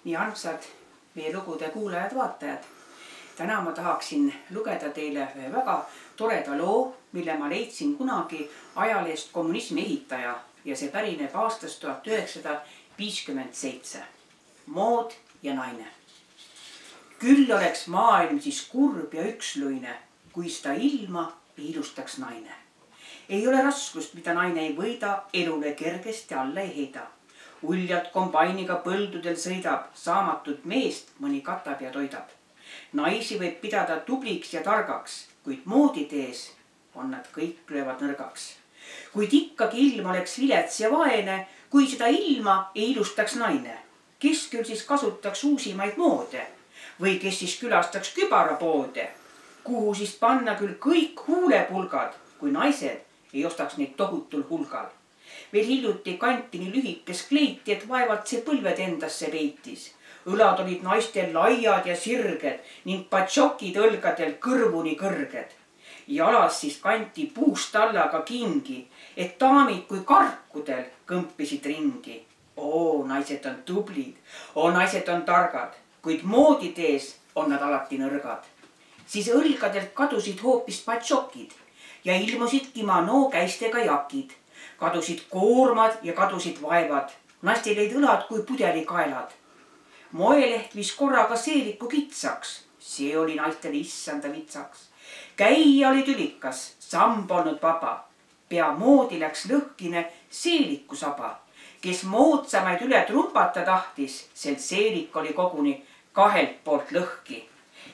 nii armsad meie lugude kuulajad-vaatajad. Täna ma tahaksin lugeda teile ühe väga toreda loo, mille ma leidsin kunagi ajalehest Kommunismi ehitaja ja see pärineb aastast 1957. Mood ja naine. Küll oleks maailm siis kurb ja üksluine, kui seda ilma ilustaks naine. Ei ole raskust, mida naine ei võida, elule kergesti alla ei heida. Uljalt kombainiga põldudel sõidab, saamatut meest mõni katab ja toidab. Naisi võib pidada tubliks ja targaks, kuid mooditees on nad kõik löövad nõrgaks. Kuid ikkagi ilm oleks vilets ja vaene, kui seda ilma ei ilustaks naine. Kes küll siis kasutaks uusimaid moode või kes siis külastaks kübarapoode, kuhu siis panna küll kõik huulepulgad, kui naised ei ostaks neid tohutul hulgal. Veel hiljuti kanti nii lühikest kleiti, et vaevalt see põlved endasse peitis. Õlad olid naistel laiad ja sirged ning patšokid õlgadel kõrvuni kõrged. Jalas siis kanti puust allaga kingi, et daamid kui karkudel kõmpisid ringi. Oo, naised on tublid, oo, naised on targad, kuid mooditees on nad alati nõrgad. Siis õlgadelt kadusid hoopis patšokid ja ilmusid kimono käistega jakid. Kadusid koormad ja kadusid vaevad. Naistel jäid õlad kui pudelikaelad. Moeleht viis korraga seeliku kitsaks. See oli naistele issanda vitsaks. Käia oli tülikas, samb olnud vaba. Pea moodi läks lõhkine seeliku saba. Kes moodsamaid üle trumpata tahtis, sel seelik oli koguni kahelt poolt lõhki.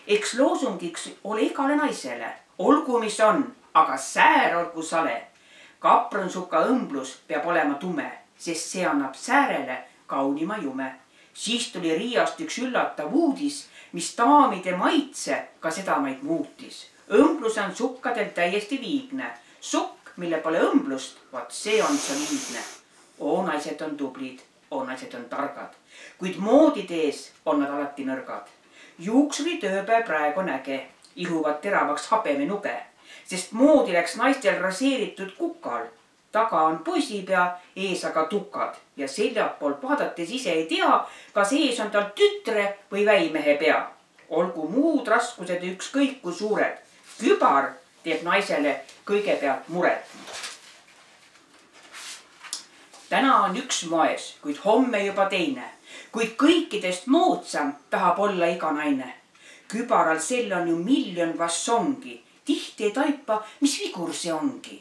Eks loosungiks ole igale naisele. Olgu mis on, aga säär olgu sale. Kapronsuka õmblus peab olema tume, sest see annab säärele kaunima jume. Siis tuli Riiast üks üllatav uudis, mis daamide maitse ka sedamaid muutis. Õmblus on sukkadel täiesti liigne. Sukk, mille pole õmblust, vaat see on soliidne. Oo, naised on tublid, oo, naised on targad, kuid mooditees on nad alati nõrgad. Juuksuri tööpäev praegu näge, ihuvad teravaks habeme nuge. Sest moodi läks naistel raseeritud kukal. Taga on poisipea, ees aga tukad ja seljapoolt vaadates ise ei tea, kas ees on tal tütre või väimehe pea. Olgu muud raskused ükskõik kui suured. Kübar teeb naisele kõigepealt muret. Täna on üks moes, kuid homme juba teine. Kuid kõikidest moodsam tahab olla iga naine. Kübaral sel on ju miljon vassongi. Tihti ei taipa, mis vigur see ongi.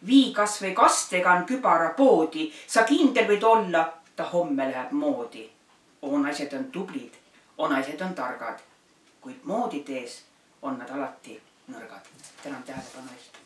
Vii kas või kastega on kübara poodi. Sa kindel võid olla, ta homme läheb moodi. Oo, naised on tublid, oo, naised on targad, kuid mooditees on nad alati nõrgad. Tänan tähelepanu eest.